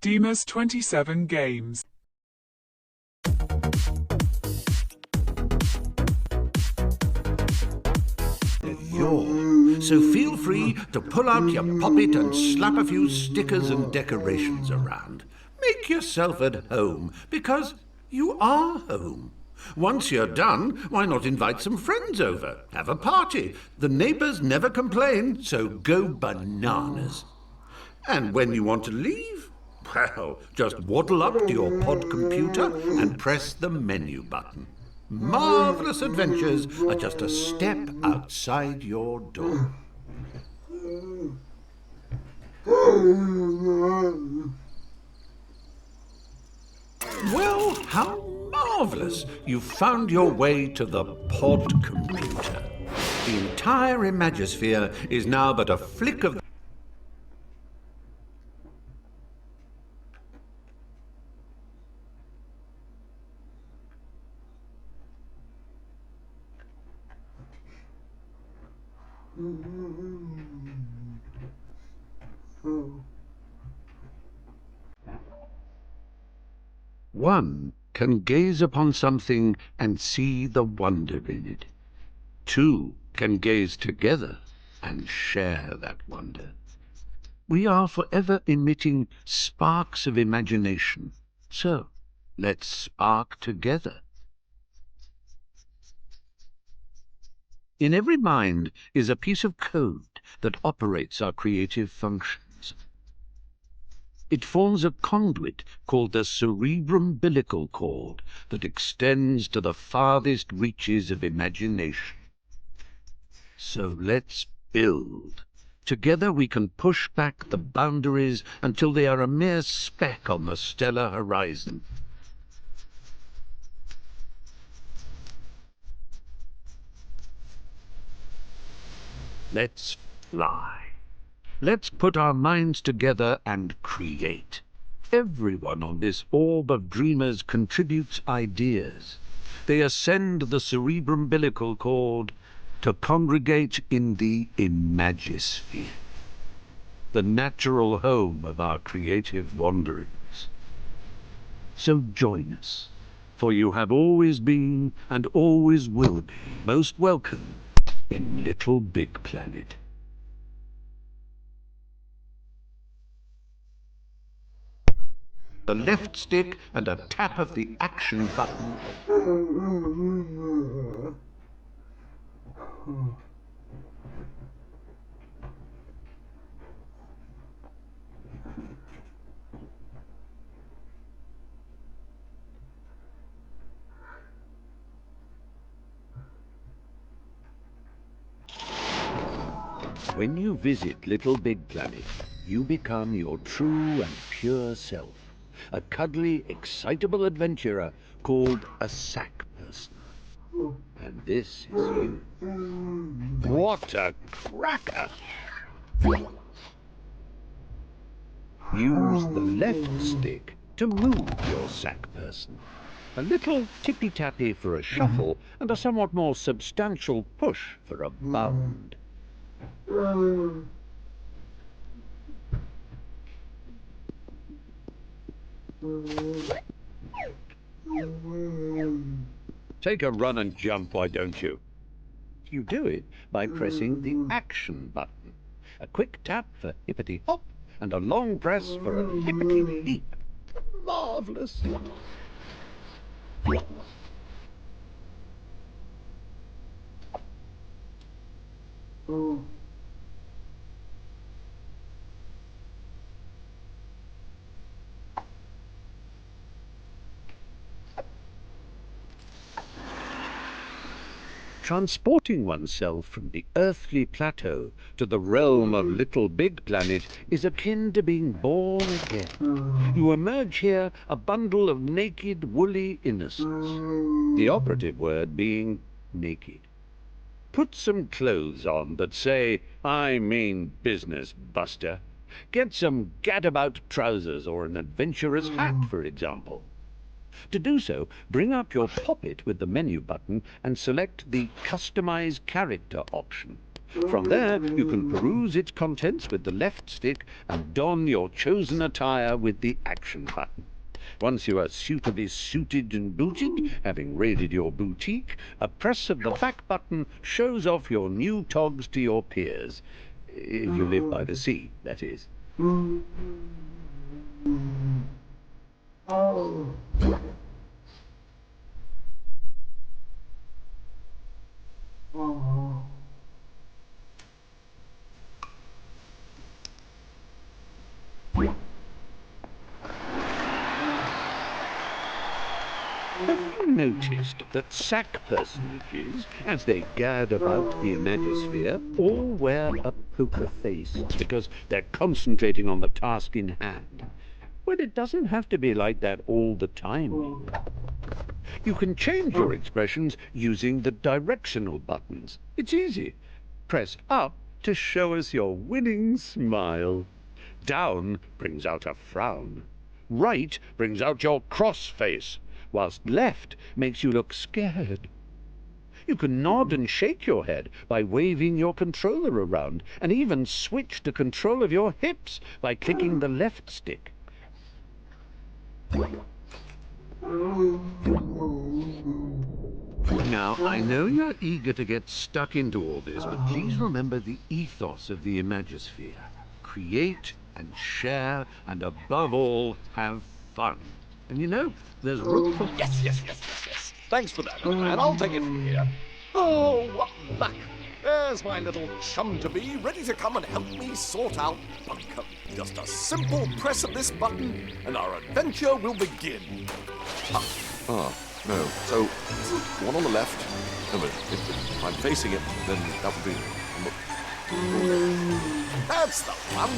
Demas 27 Games. So feel free to pull out your poppet and slap a few stickers and decorations around. Make yourself at home, because you are home. Once you're done, why not invite some friends over? Have a party. The neighbours never complain, so go bananas. And when you want to leave, well, just waddle up to your pod computer and press the menu button. Marvellous adventures are just a step outside your door. Well, how marvellous! You've found your way to the pod computer. The entire Imagisphere is now but a flick of... One can gaze upon something and see the wonder in it. Two can gaze together and share that wonder. We are forever emitting sparks of imagination. So, let's spark together. In every mind is a piece of code that operates our creative functions. It forms a conduit called the cerebrum-umbilical cord that extends to the farthest reaches of imagination. So let's build. Together we can push back the boundaries until they are a mere speck on the stellar horizon. Let's fly. Let's put our minds together and create. Everyone on this orb of dreamers contributes ideas. They ascend the cerebrum-umbilical cord to congregate in the Imagisphere, the natural home of our creative wanderings. So join us, for you have always been and always will be most welcome in LittleBigPlanet. The left stick and a tap of the action button. When you visit LittleBigPlanet, you become your true and pure self. A cuddly, excitable adventurer called a sack person. And this is you. What a cracker! Use the left stick to move your sack person. A little tippy-tappy for a shuffle and a somewhat more substantial push for a bound. Take a run and jump, why don't you? You do it by pressing the action button. A quick tap for hippity-hop and a long press for a hippity-leap. Marvellous! Transporting oneself from the earthly plateau to the realm of LittleBigPlanet is akin to being born again. You emerge here a bundle of naked, woolly innocence. The operative word being naked. Put some clothes on that say, "I mean business, Buster." Get some gadabout trousers or an adventurer's hat, for example. To do so, bring up your poppet with the menu button and select the Customize Character option. From there, you can peruse its contents with the left stick and don your chosen attire with the action button. Once you are suitably suited and booted, having raided your boutique, a press of the back button shows off your new togs to your peers. If you live by the sea, that is. Have you noticed that sack personages, as they gad about the Imagisphere, all wear a poker face because they're concentrating on the task in hand? Well, it doesn't have to be like that all the time. You can change your expressions using the directional buttons. It's easy. Press up to show us your winning smile. Down brings out a frown. Right brings out your cross face, whilst left makes you look scared. You can nod and shake your head by waving your controller around, and even switch to control of your hips by clicking the left stick. Now, I know you're eager to get stuck into all this, but please remember the ethos of the Imagisphere. Create and share, and above all, have fun. And you know, there's room for... Yes. Thanks for that, and I'll take it from here. Oh, what luck! There's my little chum-to-be, ready to come and help me sort out Bunkum. Just a simple press of this button, and our adventure will begin. No. So, one on the left. No, but if I'm facing it, then that would be... That's the one!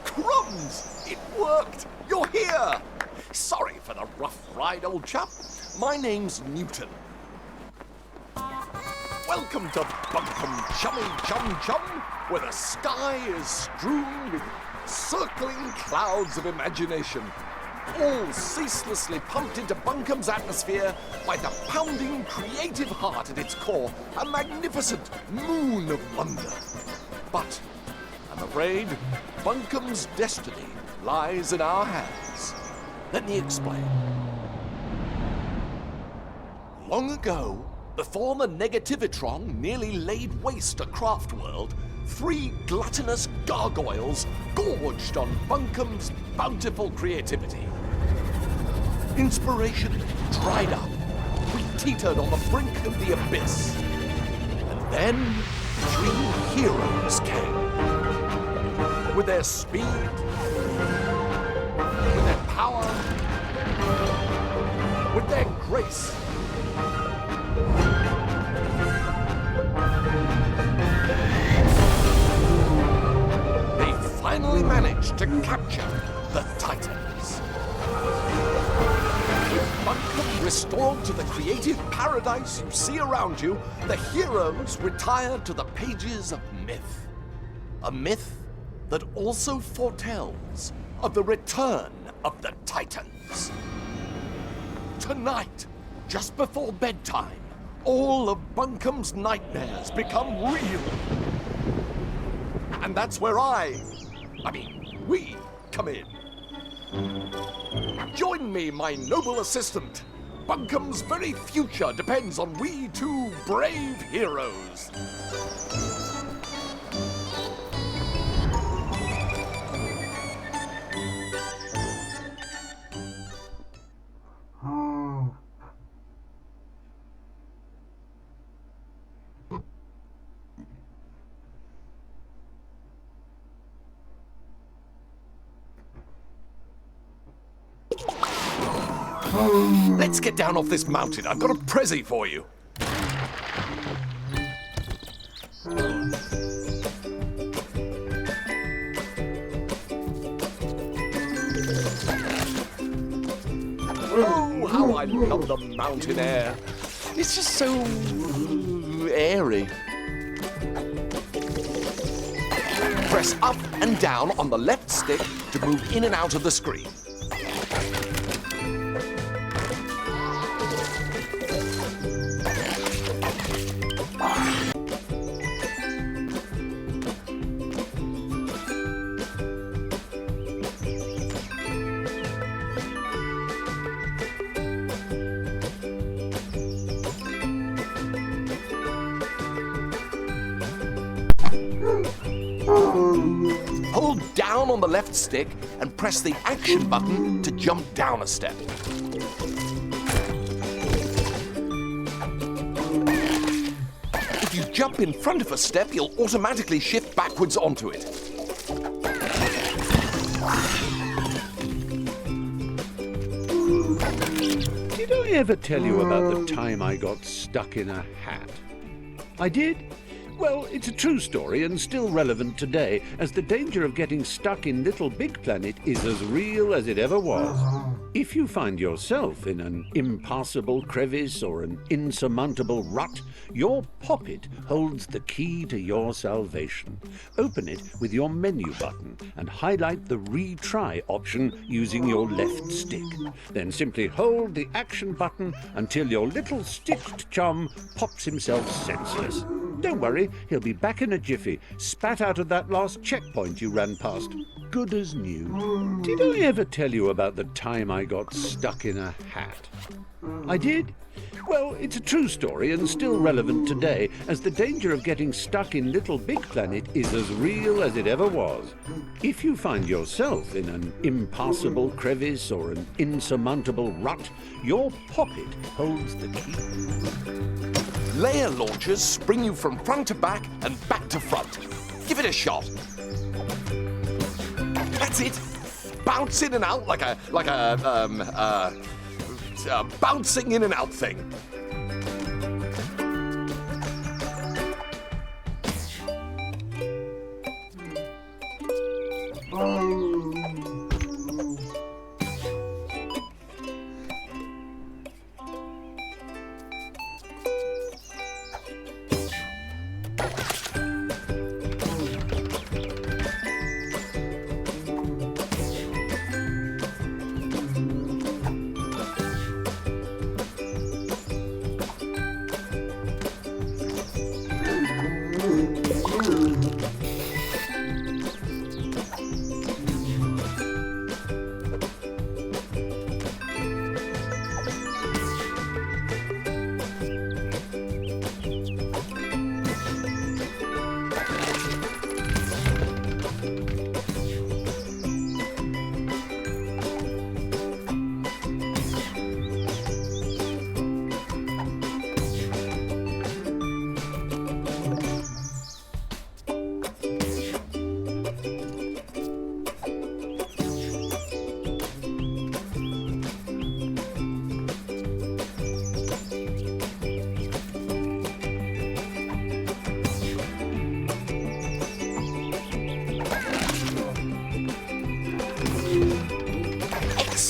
Crumbs! It worked! You're here! Sorry for the rough ride, old chap. My name's Newton. Welcome to Bunkum Chummy Chum Chum, where the sky is strewn with circling clouds of imagination, all ceaselessly pumped into Bunkum's atmosphere by the pounding creative heart at its core, a magnificent moon of wonder. But I'm afraid Bunkum's destiny lies in our hands. Let me explain. Long ago, before the Negativitron nearly laid waste a craft world, 3 gluttonous gargoyles gorged on Bunkum's bountiful creativity. Inspiration dried up. We teetered on the brink of the abyss. And then 3 heroes came. With their speed, with their power, with their grace. They finally managed to capture the Titans. With Bunkum restored to the creative paradise you see around you, the heroes retire to the pages of myth. A myth that also foretells of the return of the Titans. Tonight, just before bedtime, all of Bunkum's nightmares become real. And that's where we come in. Join me, my noble assistant. Bunkum's very future depends on we two brave heroes. Let's get down off this mountain. I've got a prezi for you. Oh, how I love the mountain air. It's just so airy. Press up and down on the left stick to move in and out of the screen. Hold down on the left stick and press the action button to jump down a step. If you jump in front of a step, you'll automatically shift backwards onto it. Did I ever tell you about the time I got stuck in a hat? I did? Well, it's a true story and still relevant today, as the danger of getting stuck in LittleBigPlanet is as real as it ever was. If you find yourself in an impassable crevice or an insurmountable rut, your poppet holds the key to your salvation. Open it with your menu button and highlight the retry option using your left stick. Then simply hold the action button until your little stitched chum pops himself senseless. Don't worry, he'll be back in a jiffy, spat out of that last checkpoint you ran past. Good as new. Did I ever tell you about the time I got stuck in a hat? I did? Well, it's a true story and still relevant today, as the danger of getting stuck in LittleBigPlanet is as real as it ever was. If you find yourself in an impassable crevice or an insurmountable rut, your poppet holds the key. Layer launchers spring you from front to back and back to front. Give it a shot. That's it. Bounce in and out like a bouncing in and out thing.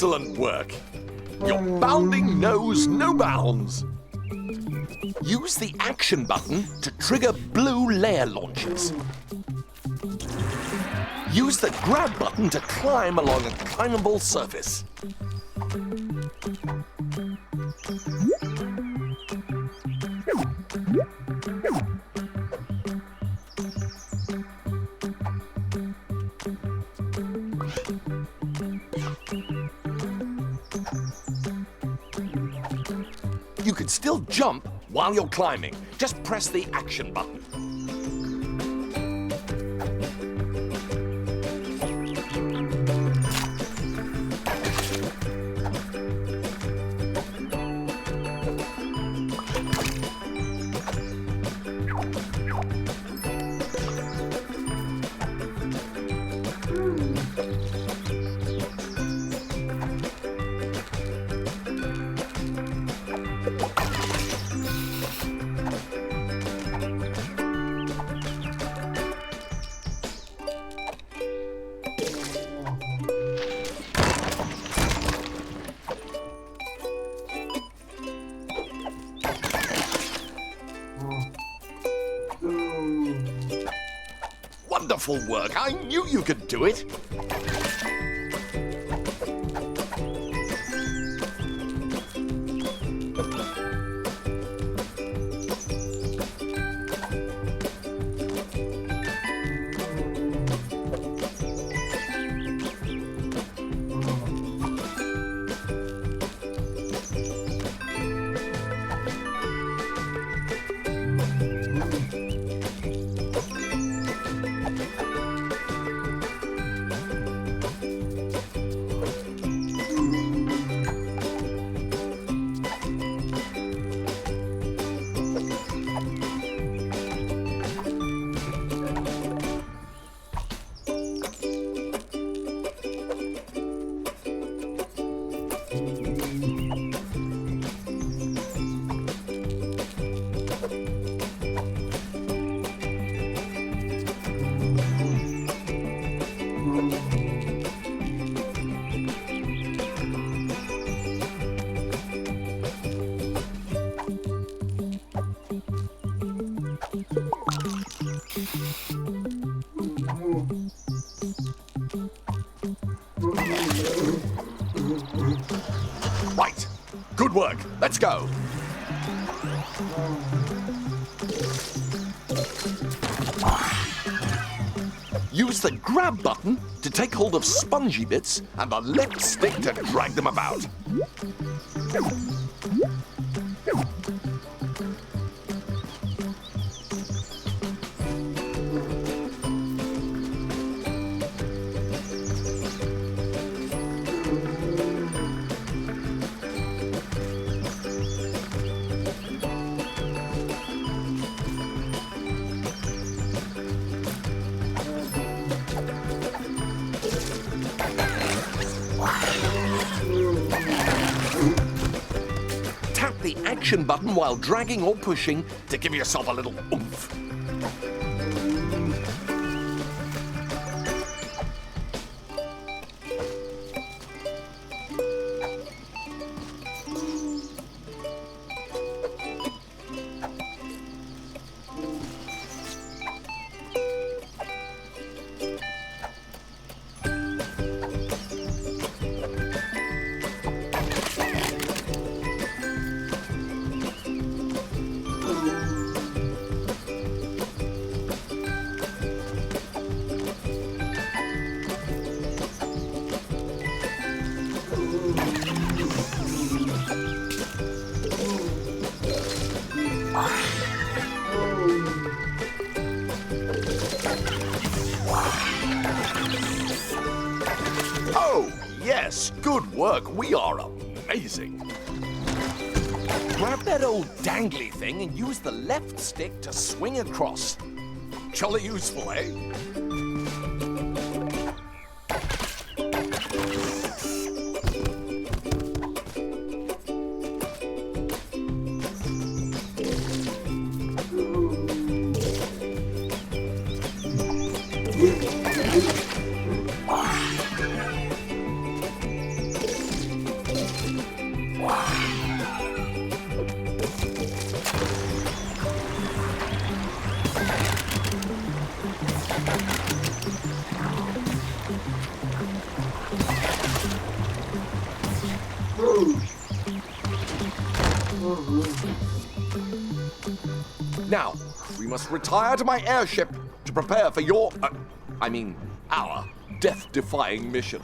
Excellent work. Your bounding knows no bounds. Use the action button to trigger blue layer launches. Use the grab button to climb along a climbable surface. You can still jump while you're climbing. Just press the action button. Wonderful work. I knew you could do it. Right. Good work. Let's go. Use the grab button to take hold of spongy bits and the left stick to drag them about. Tap the action button while dragging or pushing to give yourself a little oomph. Oh, yes, good work. We are amazing. Grab that old dangly thing and use the left stick to swing across. Jolly useful, eh? Now, we must retire to my airship to prepare for your, our death-defying mission.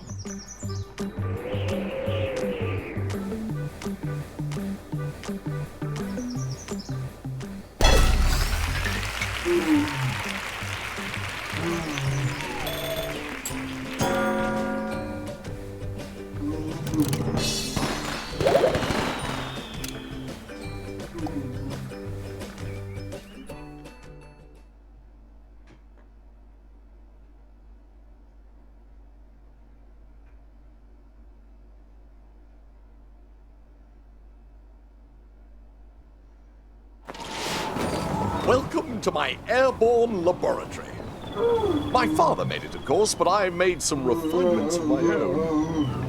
Welcome to my airborne laboratory. My father made it, of course, but I made some refinements of my own.